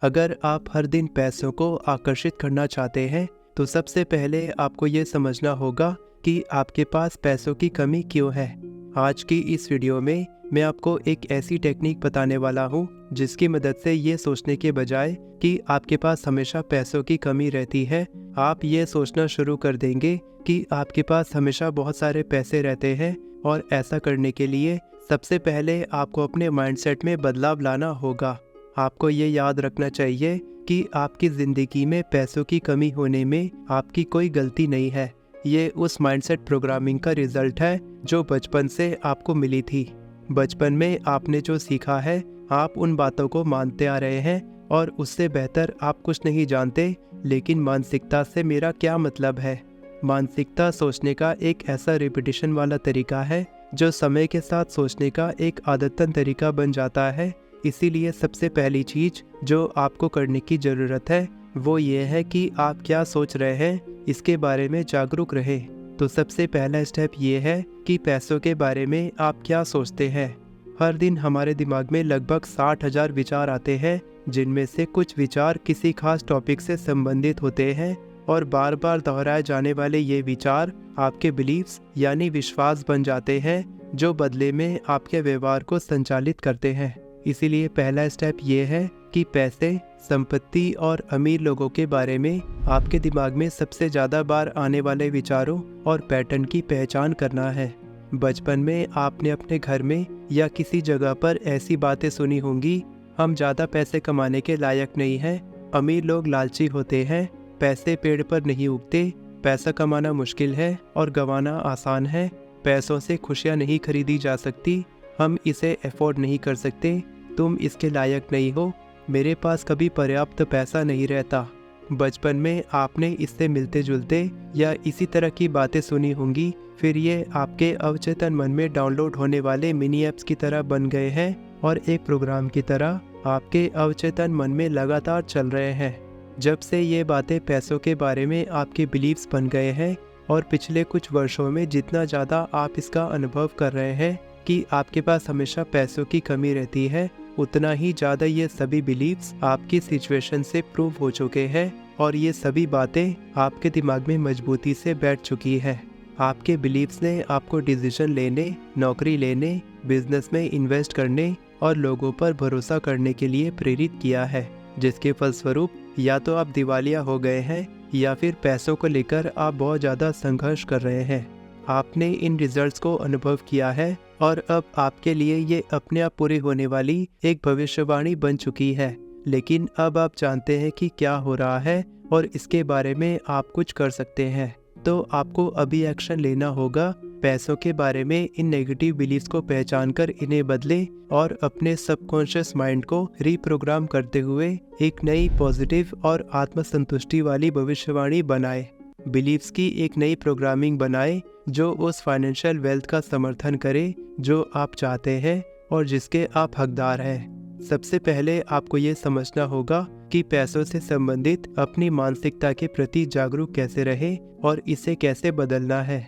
अगर आप हर दिन पैसों को आकर्षित करना चाहते हैं तो सबसे पहले आपको ये समझना होगा कि आपके पास पैसों की कमी क्यों है। आज की इस वीडियो में मैं आपको एक ऐसी टेक्निक बताने वाला हूँ जिसकी मदद से ये सोचने के बजाय कि आपके पास हमेशा पैसों की कमी रहती है, आप ये सोचना शुरू कर देंगे कि आपके पास हमेशा बहुत सारे पैसे रहते हैं। और ऐसा करने के लिए सबसे पहले आपको अपने माइंडसेट में बदलाव लाना होगा। आपको ये याद रखना चाहिए कि आपकी ज़िंदगी में पैसों की कमी होने में आपकी कोई गलती नहीं है। ये उस माइंडसेट प्रोग्रामिंग का रिजल्ट है जो बचपन से आपको मिली थी। बचपन में आपने जो सीखा है आप उन बातों को मानते आ रहे हैं और उससे बेहतर आप कुछ नहीं जानते। लेकिन मानसिकता से मेरा क्या मतलब है? मानसिकता सोचने का एक ऐसा रिपीटिशन वाला तरीका है जो समय के साथ सोचने का एक आदतन तरीका बन जाता है। इसीलिए सबसे पहली चीज़ जो आपको करने की ज़रूरत है वो ये है कि आप क्या सोच रहे हैं इसके बारे में जागरूक रहें। तो सबसे पहला स्टेप ये है कि पैसों के बारे में आप क्या सोचते हैं। हर दिन हमारे दिमाग में लगभग 60,000 विचार आते हैं, जिनमें से कुछ विचार किसी खास टॉपिक से संबंधित होते हैं और बार बार दोहराए जाने वाले ये विचार आपके बिलीव्स यानी विश्वास बन जाते हैं, जो बदले में आपके व्यवहार को संचालित करते हैं। इसीलिए पहला स्टेप ये है कि पैसे, संपत्ति और अमीर लोगों के बारे में आपके दिमाग में सबसे ज़्यादा बार आने वाले विचारों और पैटर्न की पहचान करना है। बचपन में आपने अपने घर में या किसी जगह पर ऐसी बातें सुनी होंगी, हम ज़्यादा पैसे कमाने के लायक नहीं हैं, अमीर लोग लालची होते हैं, पैसे पेड़ पर नहीं उगते, पैसा कमाना मुश्किल है और गंवाना आसान है, पैसों से खुशियाँ नहीं खरीदी जा सकती, हम इसे अफोर्ड नहीं कर सकते, तुम इसके लायक नहीं हो, मेरे पास कभी पर्याप्त पैसा नहीं रहता। बचपन में आपने इससे मिलते जुलते या इसी तरह की बातें सुनी होंगी, फिर ये आपके अवचेतन मन में डाउनलोड होने वाले मिनी ऐप्स की तरह बन गए हैं और एक प्रोग्राम की तरह आपके अवचेतन मन में लगातार चल रहे हैं। जब से ये बातें पैसों के बारे में आपके बिलीव्स बन गए हैं और पिछले कुछ वर्षों में जितना ज़्यादा आप इसका अनुभव कर रहे हैं कि आपके पास हमेशा पैसों की कमी रहती है, उतना ही ज़्यादा ये सभी बिलीव्स आपकी सिचुएशन से प्रूव हो चुके हैं और ये सभी बातें आपके दिमाग में मजबूती से बैठ चुकी है। आपके बिलीव्स ने आपको डिसीजन लेने, नौकरी लेने, बिजनेस में इन्वेस्ट करने और लोगों पर भरोसा करने के लिए प्रेरित किया है, जिसके फलस्वरूप या तो आप दिवालिया हो गए हैं या फिर पैसों को लेकर आप बहुत ज़्यादा संघर्ष कर रहे हैं। आपने इन रिजल्ट्स को अनुभव किया है और अब आपके लिए ये अपने आप पूरी होने वाली एक भविष्यवाणी बन चुकी है। लेकिन अब आप जानते हैं कि क्या हो रहा है और इसके बारे में आप कुछ कर सकते हैं। तो आपको अभी एक्शन लेना होगा। पैसों के बारे में इन नेगेटिव बिलीफ्स को पहचान कर इन्हें बदले और अपने सबकॉन्शियस माइंड को रीप्रोग्राम करते हुए एक नई पॉजिटिव और आत्मसंतुष्टि वाली भविष्यवाणी बनाए। बिलीफ्स की एक नई प्रोग्रामिंग बनाए जो उस फाइनेंशियल वेल्थ का समर्थन करे जो आप चाहते हैं और जिसके आप हकदार हैं। सबसे पहले आपको ये समझना होगा कि पैसों से संबंधित अपनी मानसिकता के प्रति जागरूक कैसे रहें और इसे कैसे बदलना है।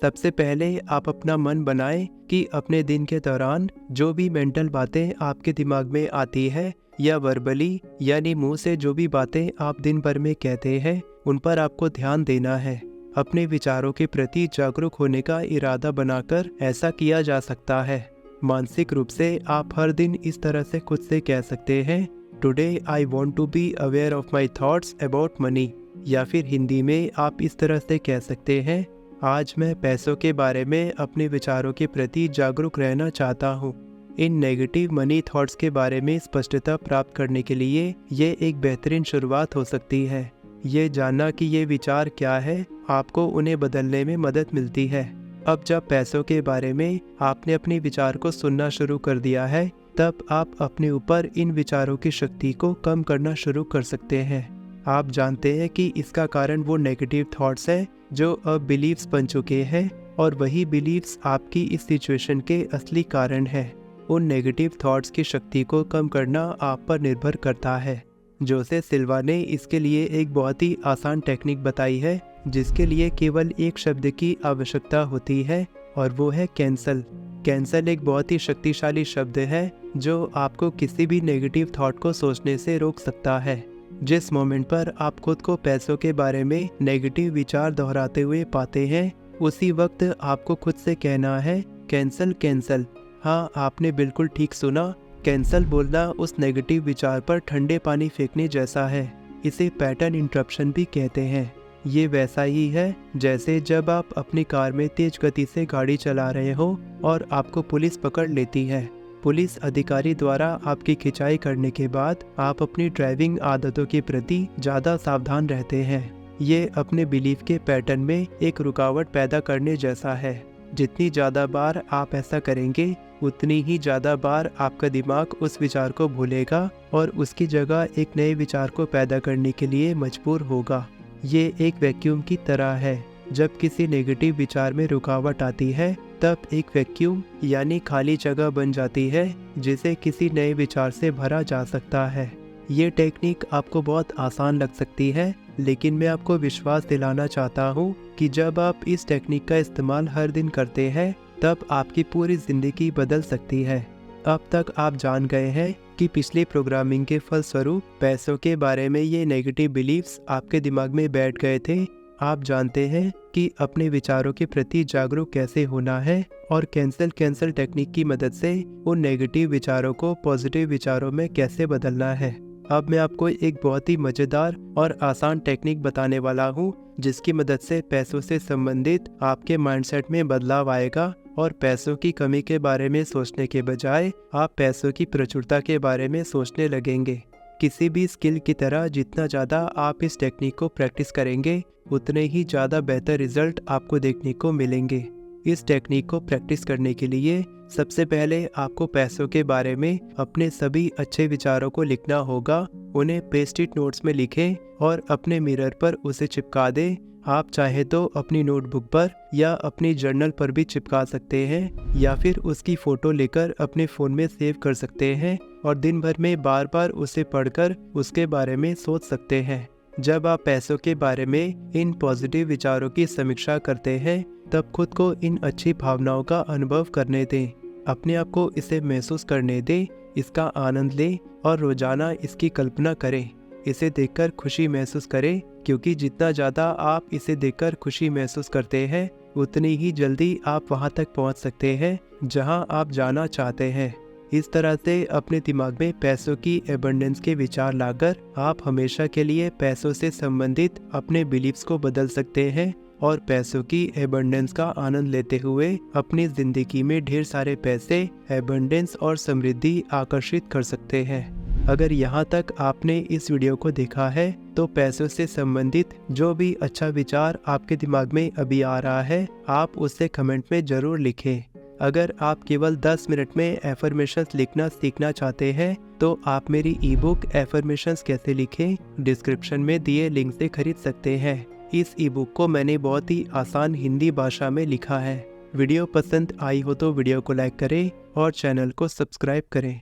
सबसे पहले आप अपना मन बनाएं कि अपने दिन के दौरान जो भी मेंटल बातें आपके दिमाग में आती है या वर्बली यानी मुंह से जो भी बातें आप दिन भर में कहते हैं, उन पर आपको ध्यान देना है। अपने विचारों के प्रति जागरूक होने का इरादा बनाकर ऐसा किया जा सकता है। मानसिक रूप से आप हर दिन इस तरह से खुद से कह सकते हैं, today I want to be aware of my thoughts about money. या फिर हिंदी में आप इस तरह से कह सकते हैं, आज मैं पैसों के बारे में अपने विचारों के प्रति जागरूक रहना चाहता हूँ। इन नेगेटिव मनी थॉट्स के बारे में स्पष्टता प्राप्त करने के लिए ये एक बेहतरीन शुरुआत हो सकती है। ये जानना कि ये विचार क्या है, आपको उन्हें बदलने में मदद मिलती है। अब जब पैसों के बारे में आपने अपने विचार को सुनना शुरू कर दिया है, तब आप अपने ऊपर इन विचारों की शक्ति को कम करना शुरू कर सकते हैं। आप जानते हैं कि इसका कारण वो नेगेटिव थॉट्स हैं जो अब बिलीव्स बन चुके हैं और वही बिलीव्स आपकी इस सिचुएशन के असली कारण है। उन नेगेटिव थॉट्स की शक्ति को कम करना आप पर निर्भर करता है। जोसे सिल्वा ने इसके लिए एक बहुत ही आसान टेक्निक बताई है, जिसके लिए केवल एक शब्द की आवश्यकता होती है और वो है कैंसल। कैंसल एक बहुत ही शक्तिशाली शब्द है जो आपको किसी भी नेगेटिव थॉट को सोचने से रोक सकता है। जिस मोमेंट पर आप खुद को पैसों के बारे में नेगेटिव विचार दोहराते हुए पाते हैं, उसी वक्त आपको खुद से कहना है कैंसल कैंसल। हाँ, आपने बिल्कुल ठीक सुना। कैंसल बोलना उस नेगेटिव विचार पर ठंडे पानी फेंकने जैसा है। इसे पैटर्न इंटरप्शन भी कहते हैं। ये वैसा ही है जैसे जब आप अपनी कार में तेज गति से गाड़ी चला रहे हो और आपको पुलिस पकड़ लेती है। पुलिस अधिकारी द्वारा आपकी खिंचाई करने के बाद आप अपनी ड्राइविंग आदतों के प्रति ज़्यादा सावधान रहते हैं। ये अपने बिलीफ के पैटर्न में एक रुकावट पैदा करने जैसा है। जितनी ज़्यादा बार आप ऐसा करेंगे, उतनी ही ज़्यादा बार आपका दिमाग उस विचार को भूलेगा और उसकी जगह एक नए विचार को पैदा करने के लिए मजबूर होगा। ये एक वैक्यूम की तरह है। जब किसी नेगेटिव विचार में रुकावट आती है, तब एक वैक्यूम यानी खाली जगह बन जाती है जिसे किसी नए विचार से भरा जा सकता है। ये टेक्निक आपको बहुत आसान लग सकती है, लेकिन मैं आपको विश्वास दिलाना चाहता हूँ कि जब आप इस टेक्निक का इस्तेमाल हर दिन करते हैं, तब आपकी पूरी ज़िंदगी बदल सकती है। अब तक आप जान गए हैं कि पिछली प्रोग्रामिंग के फलस्वरूप पैसों के बारे में ये नेगेटिव बिलीफ्स आपके दिमाग में बैठ गए थे। आप जानते हैं कि अपने विचारों के प्रति जागरूक कैसे होना है और कैंसल टेक्निक की मदद से उन नेगेटिव विचारों को पॉजिटिव विचारों में कैसे बदलना है। अब मैं आपको एक बहुत ही मज़ेदार और आसान टेक्निक बताने वाला हूँ, जिसकी मदद से पैसों से संबंधित आपके माइंडसेट में बदलाव आएगा और पैसों की कमी के बारे में सोचने के बजाय आप पैसों की प्रचुरता के बारे में सोचने लगेंगे। किसी भी स्किल की तरह जितना ज़्यादा आप इस टेक्निक को प्रैक्टिस करेंगे, उतने ही ज़्यादा बेहतर रिजल्ट आपको देखने को मिलेंगे। इस टेक्निक को प्रैक्टिस करने के लिए सबसे पहले आपको पैसों के बारे में अपने सभी अच्छे विचारों को लिखना होगा। उन्हें पोस्ट-इट नोट्स में लिखें और अपने मिरर पर उसे चिपका दें। आप चाहे तो अपनी नोटबुक पर या अपनी जर्नल पर भी चिपका सकते हैं, या फिर उसकी फ़ोटो लेकर अपने फ़ोन में सेव कर सकते हैं और दिन भर में बार बार उसे पढ़कर उसके बारे में सोच सकते हैं। जब आप पैसों के बारे में इन पॉजिटिव विचारों की समीक्षा करते हैं, तब खुद को इन अच्छी भावनाओं का अनुभव करने दें। अपने आप को इसे महसूस करने दें, इसका आनंद लें और रोजाना इसकी कल्पना करें। इसे देखकर खुशी महसूस करें, क्योंकि जितना ज़्यादा आप इसे देखकर खुशी महसूस करते हैं, उतनी ही जल्दी आप वहां तक पहुंच सकते हैं जहां आप जाना चाहते हैं। इस तरह से अपने दिमाग में पैसों की एबंडेंस के विचार लाकर आप हमेशा के लिए पैसों से संबंधित अपने बिलीफ्स को बदल सकते हैं और पैसों की एबंडेंस का आनंद लेते हुए अपनी जिंदगी में ढेर सारे पैसे, एबंडेंस और समृद्धि आकर्षित कर सकते हैं। अगर यहाँ तक आपने इस वीडियो को देखा है, तो पैसों से संबंधित जो भी अच्छा विचार आपके दिमाग में अभी आ रहा है, आप उसे कमेंट में ज़रूर लिखें। अगर आप केवल 10 मिनट में एफर्मेशंस लिखना सीखना चाहते हैं, तो आप मेरी ई बुक एफर्मेशंस कैसे लिखें डिस्क्रिप्शन में दिए लिंक से खरीद सकते हैं। इस ई बुक को मैंने बहुत ही आसान हिंदी भाषा में लिखा है। वीडियो पसंद आई हो तो वीडियो को लाइक करें और चैनल को सब्सक्राइब करें।